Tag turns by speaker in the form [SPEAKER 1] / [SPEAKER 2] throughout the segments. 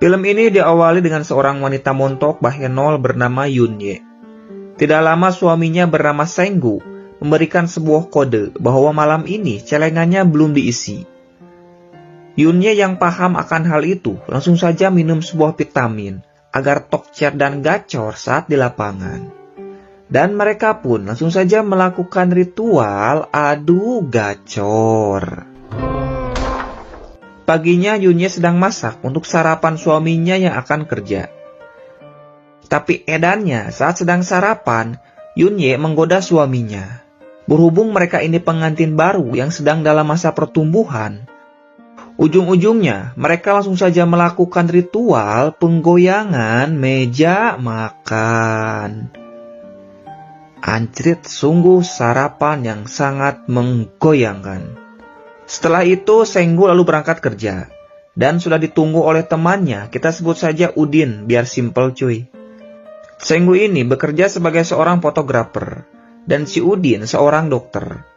[SPEAKER 1] Film ini diawali dengan seorang wanita montok Bahenol bernama Yunye. Tidak lama suaminya bernama Senggu memberikan sebuah kode bahwa malam ini celengannya belum diisi. Yunye yang paham akan hal itu langsung saja minum sebuah vitamin agar tokcer dan gacor saat di lapangan. Dan mereka pun langsung saja melakukan ritual adu gacor. Paginya Yunye sedang masak untuk sarapan suaminya yang akan kerja. Tapi edannya saat sedang sarapan, Yunye menggoda suaminya. Berhubung mereka ini pengantin baru yang sedang dalam masa pertumbuhan, ujung-ujungnya mereka langsung saja melakukan ritual penggoyangan meja makan. Anjrit, sungguh sarapan yang sangat menggoyangkan. Setelah itu Senggu lalu berangkat kerja. Dan sudah ditunggu oleh temannya, kita sebut saja Udin biar simple cuy. Senggu ini bekerja sebagai seorang fotografer. Dan si Udin seorang dokter.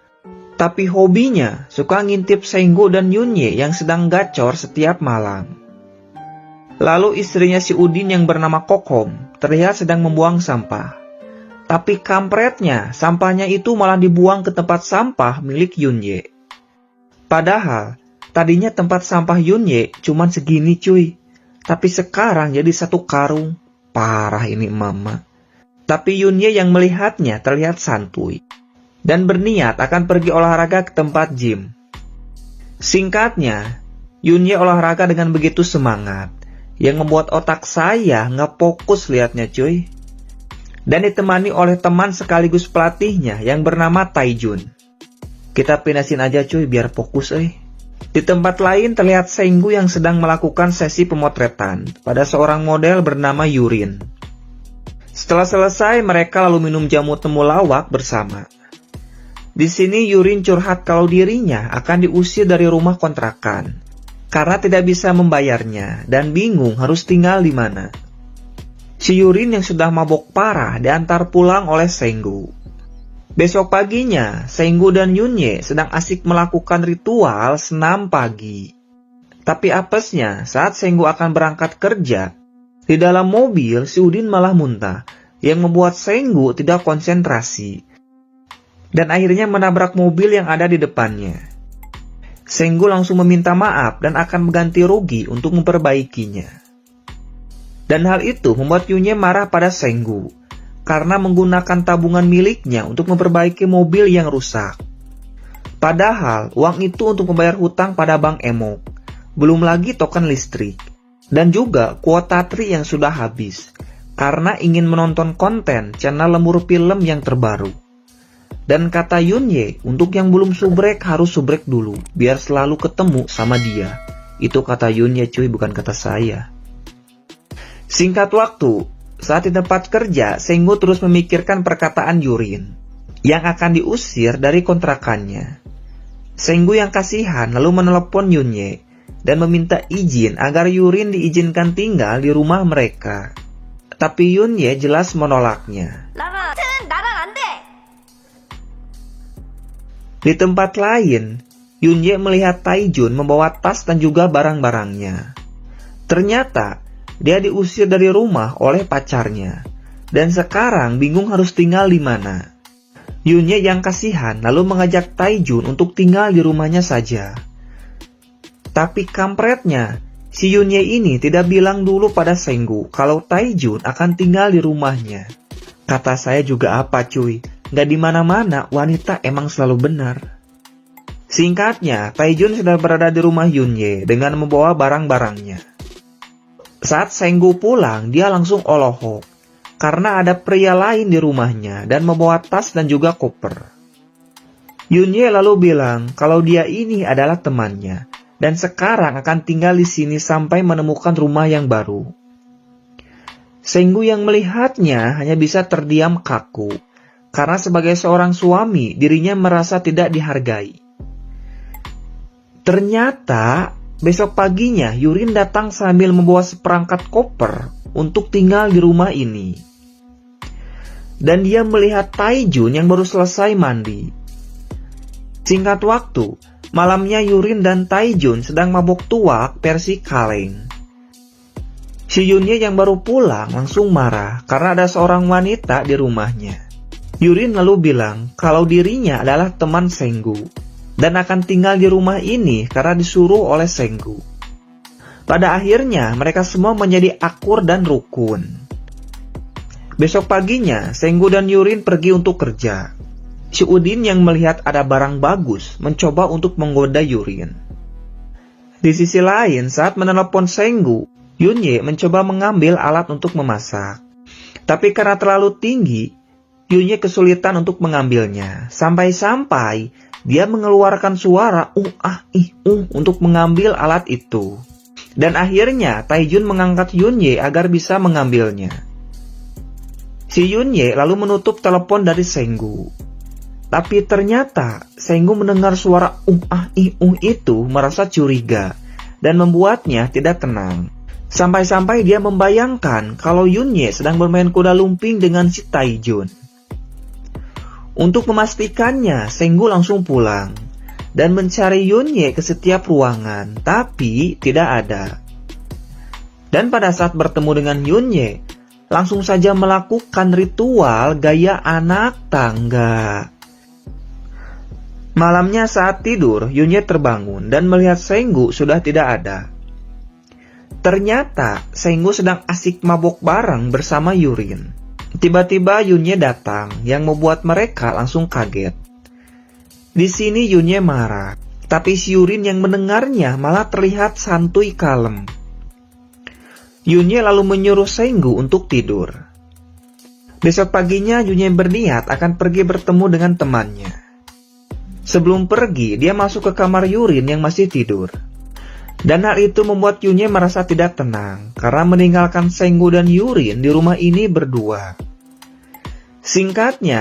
[SPEAKER 1] Tapi hobinya suka ngintip Senggu dan Yunye yang sedang gacor setiap malam. Lalu istrinya si Udin yang bernama Kokom terlihat sedang membuang sampah. Tapi kampretnya, sampahnya itu malah dibuang ke tempat sampah milik Yunye. Padahal, tadinya tempat sampah Yunye cuman segini cuy. Tapi sekarang jadi satu karung. Parah ini mama. Tapi Yunye yang melihatnya terlihat santuy. Dan berniat akan pergi olahraga ke tempat gym. Singkatnya, Yunye olahraga dengan begitu semangat. Yang membuat otak saya nggak fokus liatnya cuy. Dan ditemani oleh teman sekaligus pelatihnya yang bernama Taijun. Kita pinasin aja cuy biar fokus Di tempat lain terlihat Senggu yang sedang melakukan sesi pemotretan pada seorang model bernama Yurin. Setelah selesai mereka lalu minum jamu temulawak bersama. Di sini Yurin curhat kalau dirinya akan diusir dari rumah kontrakan karena tidak bisa membayarnya dan bingung harus tinggal di mana. Si Yurin yang sudah mabok parah diantar pulang oleh Senggu. Besok paginya, Senggu dan Yunye sedang asik melakukan ritual senam pagi. Tapi apesnya, saat Senggu akan berangkat kerja, di dalam mobil si Udin malah muntah, yang membuat Senggu tidak konsentrasi. Dan akhirnya menabrak mobil yang ada di depannya. Senggu langsung meminta maaf dan akan mengganti rugi untuk memperbaikinya. Dan hal itu membuat Yunye marah pada Senggu. Karena menggunakan tabungan miliknya untuk memperbaiki mobil yang rusak. Padahal uang itu untuk membayar hutang pada Bank Emok, belum lagi token listrik, dan juga kuota tri yang sudah habis, karena ingin menonton konten channel lembur film yang terbaru. Dan kata Yunye, untuk yang belum subrek harus subrek dulu, biar selalu ketemu sama dia. Itu kata Yunye cuy, bukan kata saya. Singkat waktu, saat di tempat kerja, Senggu terus memikirkan perkataan Yurin yang akan diusir dari kontrakannya. Senggu yang kasihan lalu menelepon Yunye dan meminta izin agar Yurin diizinkan tinggal di rumah mereka. Tapi Yunye jelas menolaknya. Di tempat lain, Yunye melihat Taijun membawa tas dan juga barang-barangnya. Ternyata dia diusir dari rumah oleh pacarnya, dan sekarang bingung harus tinggal di mana. Yunye yang kasihan lalu mengajak Taijun untuk tinggal di rumahnya saja. Tapi kampretnya, si Yunye ini tidak bilang dulu pada Senggu kalau Taijun akan tinggal di rumahnya. Kata saya juga apa cuy, gak di mana-mana wanita emang selalu benar. Singkatnya, Taijun sudah berada di rumah Yunye dengan membawa barang-barangnya. Saat Senggu pulang, dia langsung olohok karena ada pria lain di rumahnya dan membawa tas dan juga koper. Yunye lalu bilang kalau dia ini adalah temannya dan sekarang akan tinggal di sini sampai menemukan rumah yang baru. Senggu yang melihatnya hanya bisa terdiam kaku karena sebagai seorang suami dirinya merasa tidak dihargai. Ternyata besok paginya, Yurin datang sambil membawa seperangkat koper untuk tinggal di rumah ini. Dan dia melihat Taijun yang baru selesai mandi. Singkat waktu, malamnya Yurin dan Taijun sedang mabok tuak versi kaleng. Si Yunye yang baru pulang langsung marah karena ada seorang wanita di rumahnya. Yurin lalu bilang kalau dirinya adalah teman Senggu dan akan tinggal di rumah ini karena disuruh oleh Senggu. Pada akhirnya mereka semua menjadi akur dan rukun. Besok paginya, Senggu dan Yurin pergi untuk kerja. Si Udin yang melihat ada barang bagus mencoba untuk menggoda Yurin. Di sisi lain, saat menelepon Senggu, Yunye mencoba mengambil alat untuk memasak. Tapi karena terlalu tinggi, Yunye kesulitan untuk mengambilnya. Sampai-sampai dia mengeluarkan suara untuk mengambil alat itu. Dan akhirnya Taijun mengangkat Yunye agar bisa mengambilnya. Si Yunye lalu menutup telepon dari Senggu. Tapi ternyata Senggu mendengar suara itu merasa curiga dan membuatnya tidak tenang. Sampai-sampai dia membayangkan kalau Yunye sedang bermain kuda lumping dengan si Taijun. Untuk memastikannya, Senggu langsung pulang dan mencari Yunye ke setiap ruangan, tapi tidak ada. Dan pada saat bertemu dengan Yunye, langsung saja melakukan ritual gaya anak tangga. Malamnya saat tidur, Yunye terbangun dan melihat Senggu sudah tidak ada. Ternyata Senggu sedang asik mabok bareng bersama Yurin. Tiba-tiba Yunye datang yang membuat mereka langsung kaget. Di sini Yunye marah, tapi si Yurin yang mendengarnya malah terlihat santuy kalem. Yunye lalu menyuruh Senggu untuk tidur. Besok paginya Yunye berniat akan pergi bertemu dengan temannya. Sebelum pergi, dia masuk ke kamar Yurin yang masih tidur. Dan hal itu membuat Yunye merasa tidak tenang karena meninggalkan Senggu dan Yurin di rumah ini berdua. Singkatnya,